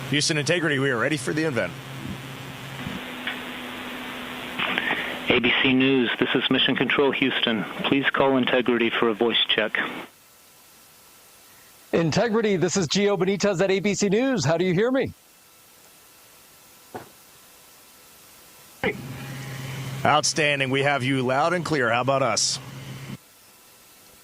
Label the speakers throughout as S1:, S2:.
S1: Houston Integrity, we are ready for the event.
S2: ABC News, this is Mission Control Houston. Please call Integrity for a voice check.
S3: Integrity, this is Gio Benitez at ABC News. How do you hear me?
S1: Outstanding. We have you loud and clear. How about us?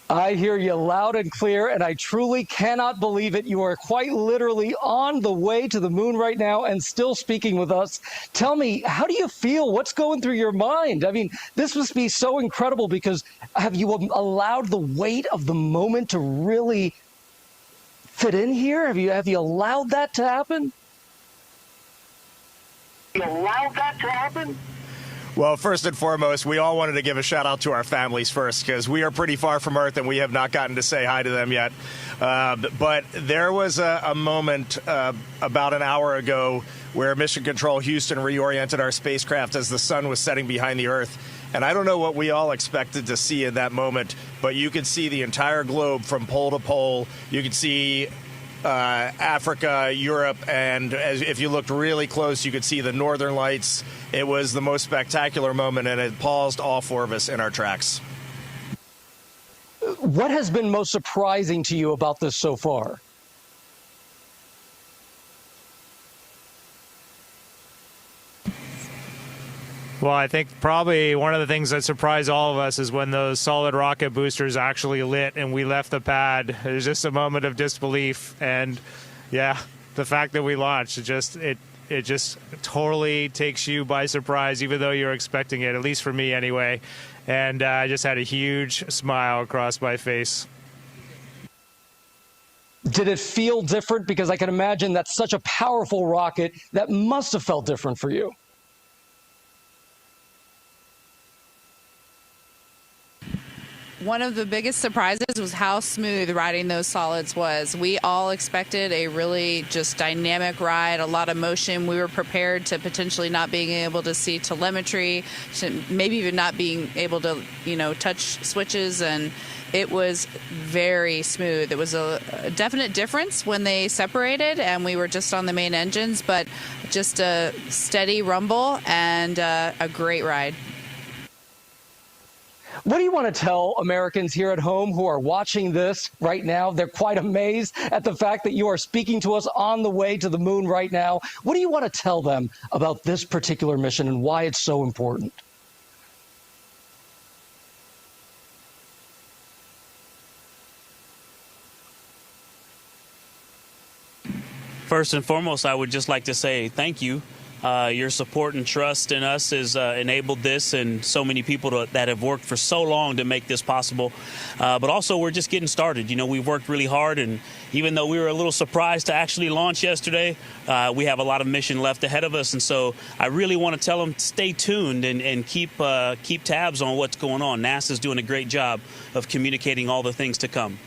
S3: I hear you loud and clear, and I truly cannot believe it. You are quite literally on the way to the moon right now and still speaking with us. Tell me, how do you feel? What's going through your mind? I mean, this must be so incredible because have you allowed the weight of the moment to really fit in here? Have you allowed that to happen?
S1: Well, first and foremost, we all wanted to give a shout out to our families first because we are pretty far from Earth and we have not gotten to say hi to them yet. But there was a moment about an hour ago where Mission Control Houston reoriented our spacecraft as the sun was setting behind the Earth. And I don't know what we all expected to see in that moment, but you could see the entire globe from pole to pole. You could see Africa, Europe, and if you looked really close, you could see the northern lights. It was the most spectacular moment, and it paused all four of us in our tracks.
S3: What has been most surprising to you about this so far?
S4: Well, I think probably one of the things that surprised all of us is when those solid rocket boosters actually lit and we left the pad. It was just a moment of disbelief. And yeah, the fact that we launched, it just totally takes you by surprise, even though you're expecting it, at least for me anyway. And I just had a huge smile across my face.
S3: Did it feel different? Because I can imagine that's such a powerful rocket that must have felt different for you.
S5: One of the biggest surprises was how smooth riding those solids was. We all expected a really just dynamic ride, a lot of motion. We were prepared to potentially not being able to see telemetry, maybe even not being able to, touch switches, and it was very smooth. It was a definite difference when they separated and we were just on the main engines, but just a steady rumble and a great ride.
S3: What do you want to tell Americans here at home who are watching this right now? They're quite amazed at the fact that you are speaking to us on the way to the moon right now. What do you want to tell them about this particular mission and why it's so important?
S6: First and foremost, I would just like to say thank you. Your support and trust in us has enabled this, and so many people that have worked for so long to make this possible. But also, we're just getting started. We've worked really hard, and even though we were a little surprised to actually launch yesterday, we have a lot of mission left ahead of us. And so I really want to tell them, stay tuned and keep tabs on what's going on. NASA's doing a great job of communicating all the things to come.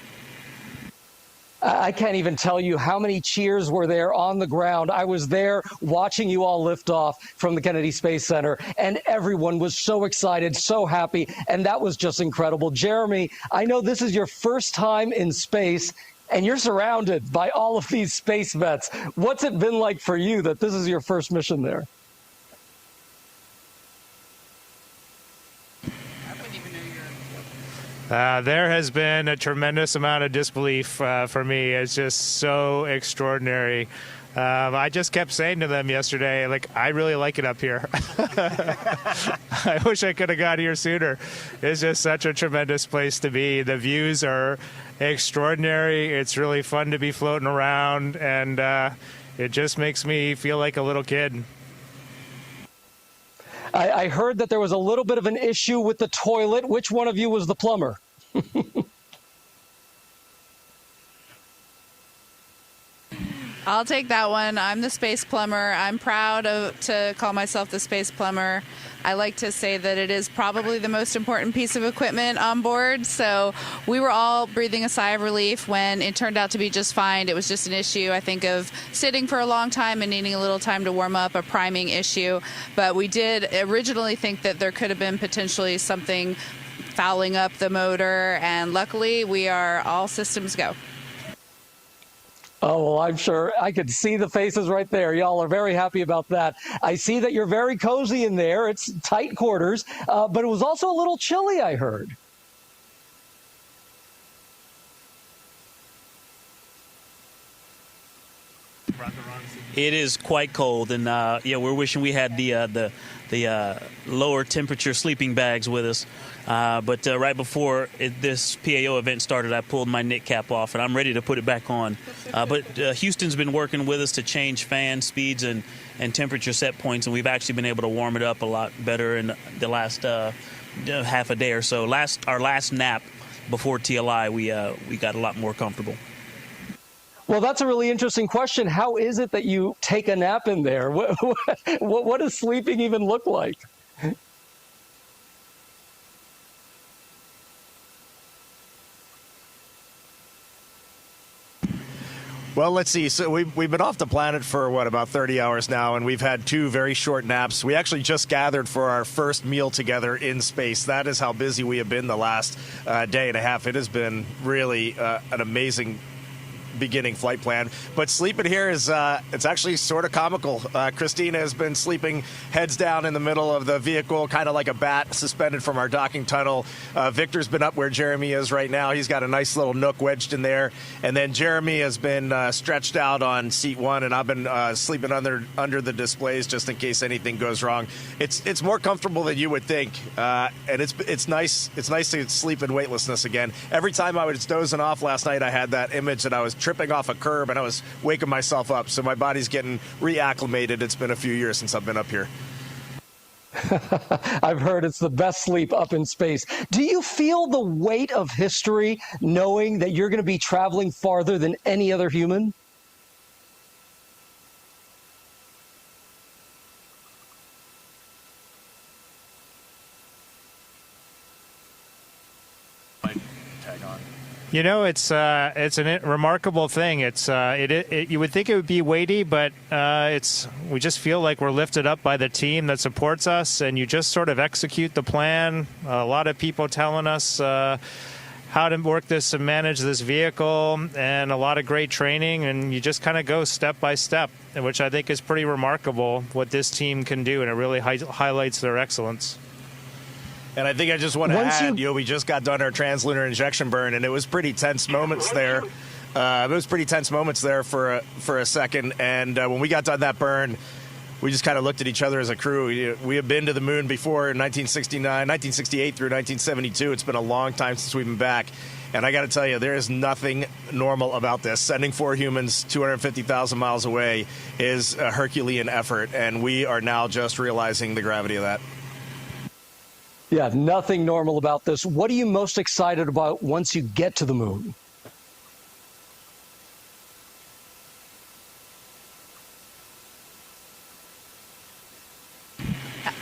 S3: I can't even tell you how many cheers were there on the ground. I was there watching you all lift off from the Kennedy Space Center, and everyone was so excited, so happy, and that was just incredible. Jeremy, I know this is your first time in space, and you're surrounded by all of these space vets. What's it been like for you that this is your first mission there?
S4: There has been a tremendous amount of disbelief for me. It's just so extraordinary. I just kept saying to them yesterday, I really like it up here. I wish I could have got here sooner. It's just such a tremendous place to be. The views are extraordinary. It's really fun to be floating around, and it just makes me feel like a little kid.
S3: I heard that there was a little bit of an issue with the toilet. Which one of you was the plumber?
S5: I'll take that one. I'm the space plumber. I'm proud to call myself the space plumber. I like to say that it is probably the most important piece of equipment on board. So we were all breathing a sigh of relief when it turned out to be just fine. It was just an issue, I think, of sitting for a long time and needing a little time to warm up, a priming issue. But we did originally think that there could have been potentially something fouling up the motor. And luckily, we are all systems go.
S3: Oh, well, I'm sure I could see the faces right there. Y'all are very happy about that. I see that you're very cozy in there. It's tight quarters, but it was also a little chilly, I heard.
S6: It is quite cold, and yeah, we're wishing we had the lower temperature sleeping bags with us. But right before this PAO event started, I pulled my knit cap off, and I'm ready to put it back on. But Houston's been working with us to change fan speeds and temperature set points, and we've actually been able to warm it up a lot better in the last half a day or so. Our last nap before TLI, we got a lot more comfortable.
S3: Well, that's a really interesting question. How is it that you take a nap in there? What does sleeping even look like?
S1: Well, let's see. So we've been off the planet for, about 30 hours now, and we've had 2 very short naps. We actually just gathered for our first meal together in space. That is how busy we have been the last day and a half. It has been really an amazing beginning flight plan. But sleeping here is it's actually sort of comical. Christina has been sleeping heads down in the middle of the vehicle, kind of like a bat suspended from our docking tunnel. Victor's been up where Jeremy is right now. He's got a nice little nook wedged in there. And then Jeremy has been stretched out on seat 1, and I've been sleeping under the displays just in case anything goes wrong. It's more comfortable than you would think, and it's nice. It's nice to sleep in weightlessness again. Every time I was dozing off last night, I had that image that I was tripping off a curb and I was waking myself up. So my body's getting reacclimated. It's been a few years since I've been up here.
S3: I've heard it's the best sleep up in space. Do you feel the weight of history knowing that you're going to be traveling farther than any other human?
S4: You know, it's a remarkable thing. You would think it would be weighty, but we just feel like we're lifted up by the team that supports us, and you just sort of execute the plan. A lot of people telling us how to work this and manage this vehicle, and a lot of great training, and you just kind of go step by step, which I think is pretty remarkable what this team can do, and it really highlights their excellence.
S1: And I think I just want to add, we just got done our translunar injection burn, and it was pretty tense moments there. For a second, and when we got done that burn, we just kind of looked at each other as a crew. We have been to the moon before in 1968 through 1972. It's been a long time since we've been back. And I got to tell you, there is nothing normal about this. Sending 4 humans 250,000 miles away is a Herculean effort, and we are now just realizing the gravity of that.
S3: Yeah, nothing normal about this. What are you most excited about once you get to the moon?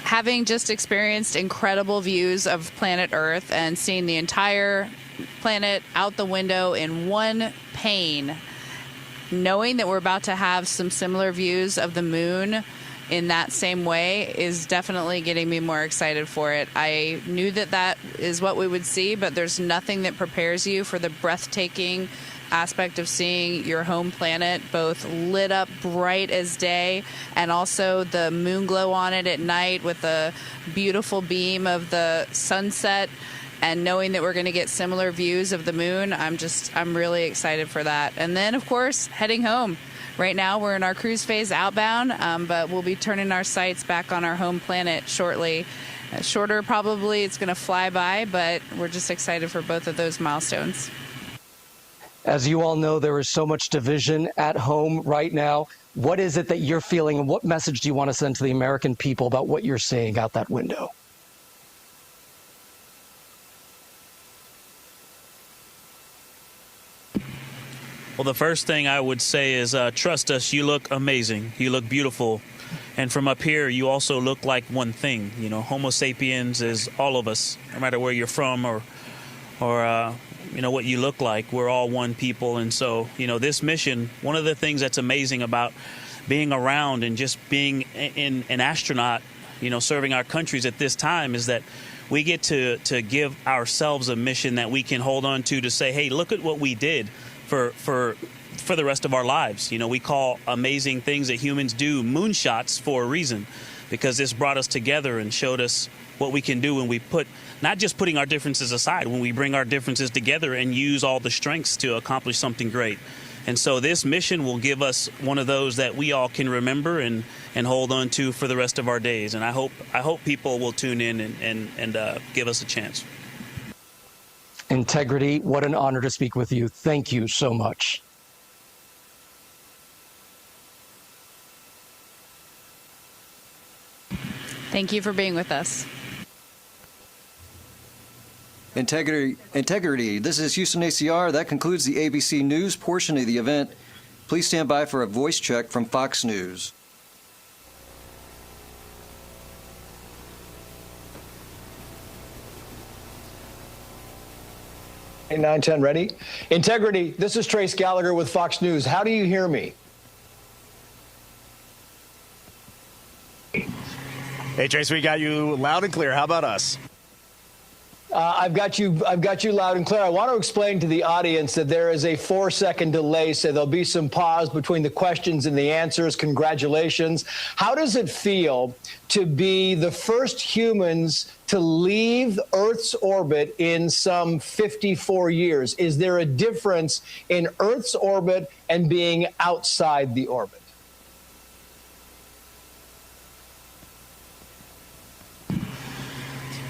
S5: Having just experienced incredible views of planet Earth and seeing the entire planet out the window in one pane, knowing that we're about to have some similar views of the moon in that same way is definitely getting me more excited for it. I knew that is what we would see, but there's nothing that prepares you for the breathtaking aspect of seeing your home planet both lit up bright as day and also the moon glow on it at night with the beautiful beam of the sunset, and knowing that we're going to get similar views of the moon. I'm really excited for that. And then, of course, heading home. Right now, we're in our cruise phase outbound, but we'll be turning our sights back on our home planet shortly. Shorter, probably. It's going to fly by, but we're just excited for both of those milestones.
S3: As you all know, there is so much division at home right now. What is it that you're feeling, and what message do you want to send to the American people about what you're seeing out that window?
S6: Well, the first thing I would say is trust us. You look amazing. You look beautiful. And from up here, you also look like one thing. Homo sapiens is all of us, no matter where you're from or what you look like. We're all one people. And so, this mission, one of the things that's amazing about being around and just being an astronaut, serving our countries at this time is that we get to give ourselves a mission that we can hold on to say, hey, look at what we did for for the rest of our lives. You know, we call amazing things that humans do moonshots for a reason, because this brought us together and showed us what we can do when we put, not just putting our differences aside, when we bring our differences together and use all the strengths to accomplish something great. And so this mission will give us one of those that we all can remember and hold on to for the rest of our days. And I hope people will tune in and give us a chance.
S3: Integrity, what an honor to speak with you. Thank you so much.
S5: Thank you for being with us.
S7: Integrity. This is Houston ACR. That concludes the ABC News portion of the event. Please stand by for a voice check from Fox News.
S8: 910 ready. Integrity. This is Trace Gallagher with Fox News. How do you hear me?
S1: Hey, Trace, we got you loud and clear. How about us?
S8: I've got you loud and clear. I want to explain to the audience that there is a 4-second delay, so there'll be some pause between the questions and the answers. Congratulations. How does it feel to be the first humans to leave Earth's orbit in some 54 years? Is there a difference in Earth's orbit and being outside the orbit?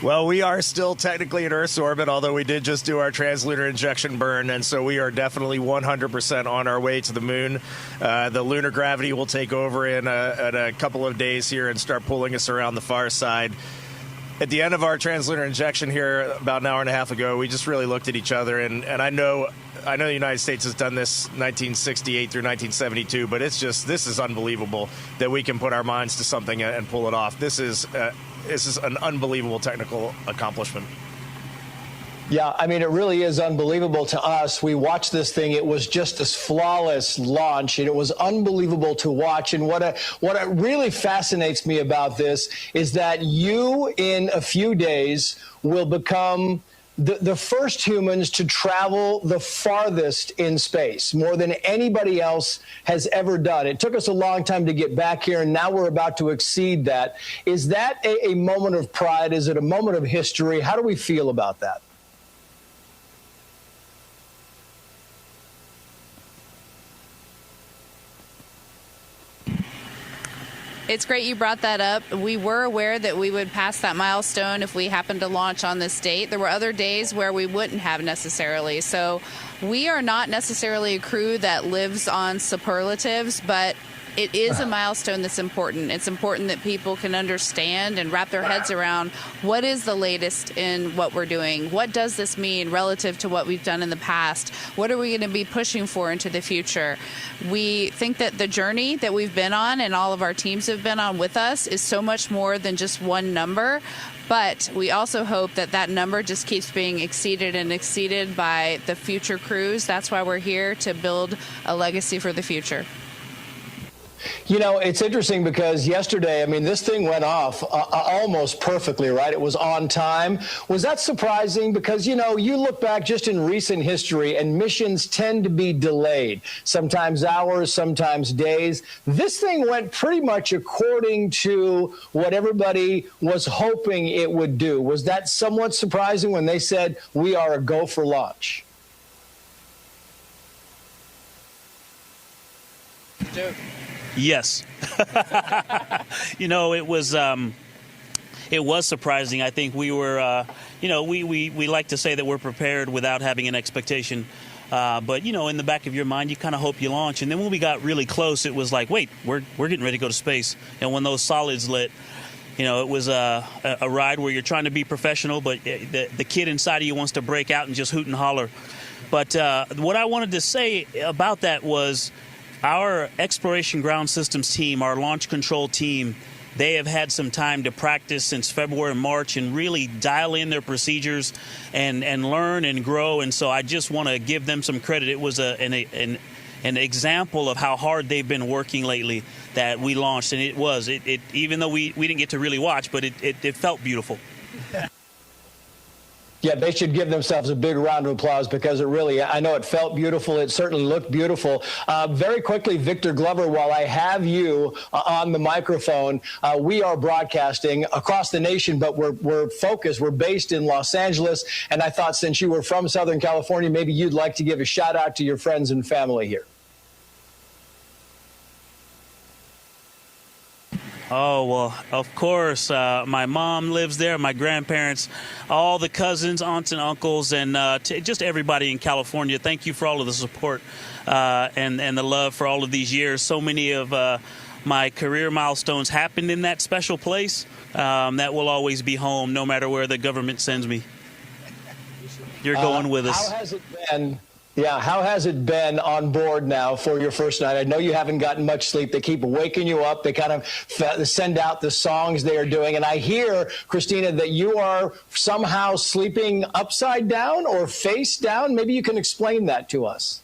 S1: Well, we are still technically in Earth's orbit, although we did just do our translunar injection burn, and so we are definitely 100% on our way to the moon. The lunar gravity will take over in a couple of days here and start pulling us around the far side. At the end of our translunar injection here about an hour and a half ago, we just really looked at each other, and I know the United States has done this 1968 through 1972, but this is unbelievable that we can put our minds to something and pull it off. This is an unbelievable technical accomplishment.
S8: Yeah, I mean, it really is unbelievable to us. We watched this thing. It was just this flawless launch, and it was unbelievable to watch. And what really fascinates me about this is that you, in a few days, will become the first humans to travel the farthest in space, more than anybody else has ever done. It took us a long time to get back here, and now we're about to exceed that. Is that a moment of pride? Is it a moment of history? How do we feel about that?
S5: It's great you brought that up. We were aware that we would pass that milestone if we happened to launch on this date. There were other days where we wouldn't have necessarily. So we are not necessarily a crew that lives on superlatives, but it is a milestone that's important. It's important that people can understand and wrap their heads around what is the latest in what we're doing. What does this mean relative to what we've done in the past? What are we going to be pushing for into the future? We think that the journey that we've been on and all of our teams have been on with us is so much more than just one number. But we also hope that that number just keeps being exceeded and exceeded by the future crews. That's why we're here, to build a legacy for the future.
S8: You know, it's interesting because yesterday, I mean, this thing went off almost perfectly, right? It was on time. Was that surprising? Because, you know, you look back just in recent history and missions tend to be delayed, sometimes hours, sometimes days. This thing went pretty much according to what everybody was hoping it would do. Was that somewhat surprising when they said we are a go for launch?
S6: Yes. You know, it was surprising. I think we were, you know, we like to say that we're prepared without having an expectation. But, you know, in the back of your mind, you kind of hope you launch. And then when we got really close, it was like, wait, we're getting ready to go to space. And when those solids lit, you know, it was a ride where you're trying to be professional, but the kid inside of you wants to break out and just hoot and holler. But what I wanted to say about that was, our Exploration Ground Systems team, our launch control team, they have had some time to practice since February and March and really dial in their procedures and learn and grow. And so I just want to give them some credit. It was an example of how hard they've been working lately that we launched. And it was, even though we didn't get to really watch, but it felt beautiful.
S8: Yeah, they should give themselves a big round of applause because it really, I know it felt beautiful. It certainly looked beautiful. Very quickly, Victor Glover, while I have you on the microphone, we are broadcasting across the nation, but we're focused. We're based in Los Angeles. And I thought since you were from Southern California, maybe you'd like to give a shout out to your friends and family here.
S6: Oh, well, of course, my mom lives there, my grandparents, all the cousins, aunts and uncles, and just everybody in California. Thank you for all of the support and the love for all of these years. So many of my career milestones happened in that special place. That will always be home, no matter where the government sends me. You're going with us.
S8: How has it been? Yeah, how has it been on board now for your first night? I know you haven't gotten much sleep. They keep waking you up. They kind of send out the songs they are doing. And I hear, Christina, that you are somehow sleeping upside down or face down. Maybe you can explain that to us.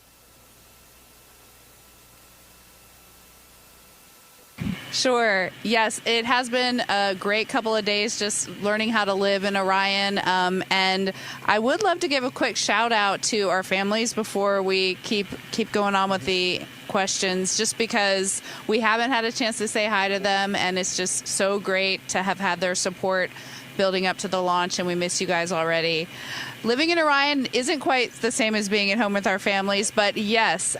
S5: Sure. Yes, it has been a great couple of days just learning how to live in Orion. And I would love to give a quick shout out to our families before we keep going on with the questions, just because we haven't had a chance to say hi to them. And it's just so great to have had their support building up to the launch. And we miss you guys already. Living in Orion isn't quite the same as being at home with our families, but yes,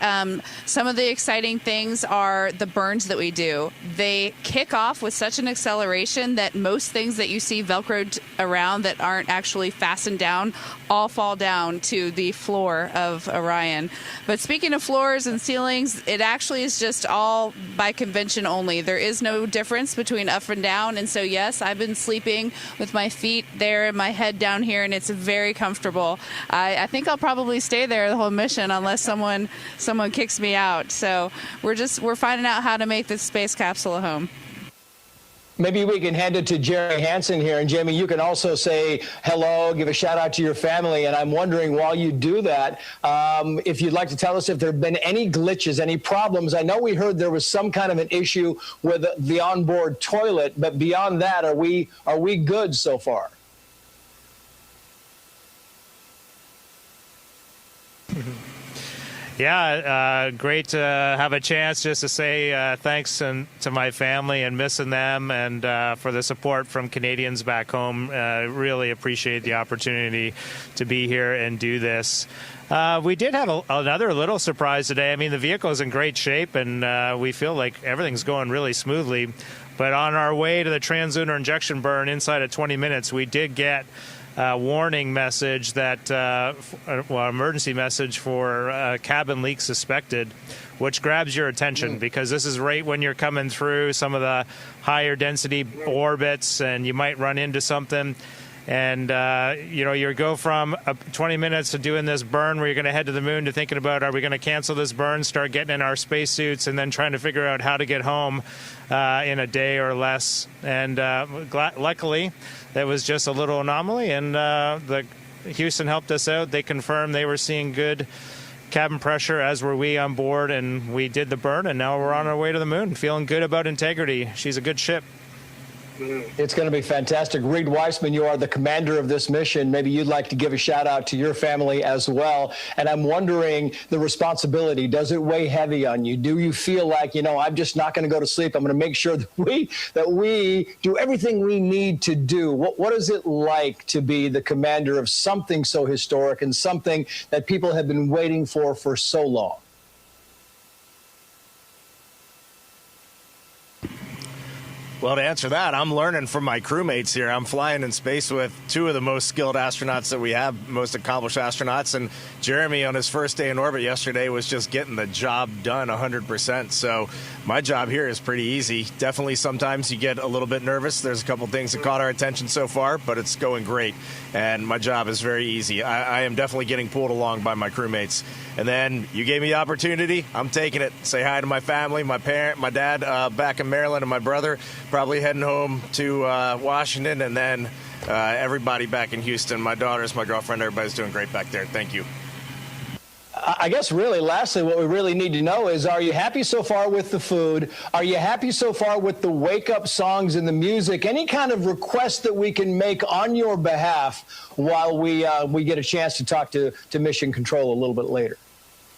S5: some of the exciting things are the burns that we do. They kick off with such an acceleration that most things that you see Velcroed around that aren't actually fastened down all fall down to the floor of Orion. But speaking of floors and ceilings, it actually is just all by convention only. There is no difference between up and down, and so yes, I've been sleeping with my feet there and my head down here, and it's very comfortable. I think I'll probably stay there the whole mission unless someone kicks me out. So we're finding out how to make this space capsule a home.
S8: Maybe we can hand it to Jerry Hansen here. And Jamie, you can also say hello, give a shout out to your family. And I'm wondering, while you do that, if you'd like to tell us if there have been any glitches, any problems. I know we heard there was some kind of an issue with the onboard toilet, but beyond that, are we good so far?
S4: Yeah, great to have a chance just to say thanks to my family and missing them, and for the support from Canadians back home. Really appreciate the opportunity to be here and do this. We did have another little surprise today. I mean, the vehicle is in great shape, and we feel like everything's going really smoothly. But on our way to the translunar injection burn inside of 20 minutes, we did get warning message that, emergency message for cabin leak suspected, which grabs your attention because this is right when you're coming through some of the higher density orbits and you might run into something. And, you go from 20 minutes to doing this burn where you're going to head to the moon to thinking about, are we going to cancel this burn, start getting in our spacesuits, and then trying to figure out how to get home in a day or less. And luckily, that was just a little anomaly, and the Houston helped us out. They confirmed they were seeing good cabin pressure, as were we on board, and we did the burn, and now we're on our way to the moon, feeling good about Integrity. She's a good ship.
S8: It's going to be fantastic. Reed Weissman, you are the commander of this mission. Maybe you'd like to give a shout out to your family as well. And I'm wondering, the responsibility, does it weigh heavy on you? Do you feel like, I'm just not going to go to sleep. I'm going to make sure that we do everything we need to do. What is it like to be the commander of something so historic and something that people have been waiting for so long?
S1: Well, to answer that, I'm learning from my crewmates here. I'm flying in space with two of the most skilled astronauts that we have, most accomplished astronauts. And Jeremy, on his first day in orbit yesterday, was just getting the job done 100%. So my job here is pretty easy. Definitely sometimes you get a little bit nervous. There's a couple things that caught our attention so far, but it's going great. And my job is very easy. I am definitely getting pulled along by my crewmates. And then you gave me the opportunity. I'm taking it. Say hi to my family, my parent, my dad back in Maryland, and my brother. Probably heading home to Washington, and then everybody back in Houston. My daughters, my girlfriend, everybody's doing great back there. Thank you.
S8: I guess really, lastly, what we really need to know is, are you happy so far with the food? Are you happy so far with the wake-up songs and the music? Any kind of request that we can make on your behalf while we get a chance to talk to Mission Control a little bit later?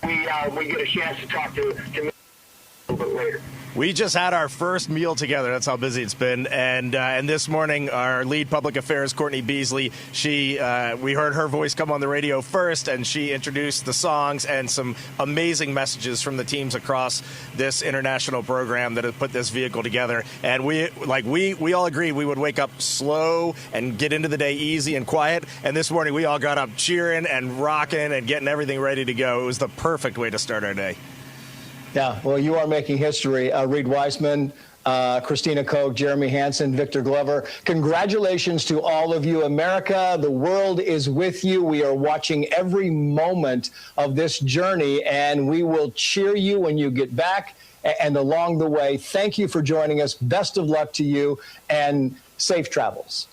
S9: We get a chance to talk to Mission Control a little bit later.
S1: We just had our first meal together. That's how busy it's been. And this morning, our lead public affairs, Courtney Beasley, we heard her voice come on the radio first, and she introduced the songs and some amazing messages from the teams across this international program that have put this vehicle together. And we all agreed we would wake up slow and get into the day easy and quiet. And this morning, we all got up cheering and rocking and getting everything ready to go. It was the perfect way to start our day.
S8: Yeah, well, you are making history. Reed Weissman, Christina Koch, Jeremy Hansen, Victor Glover. Congratulations to all of you. America, the world is with you. We are watching every moment of this journey, and we will cheer you when you get back and along the way. Thank you for joining us. Best of luck to you, and safe travels.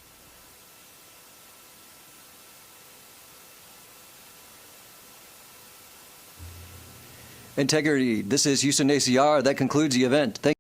S7: Integrity. This is Houston ACR. That concludes the event. Thank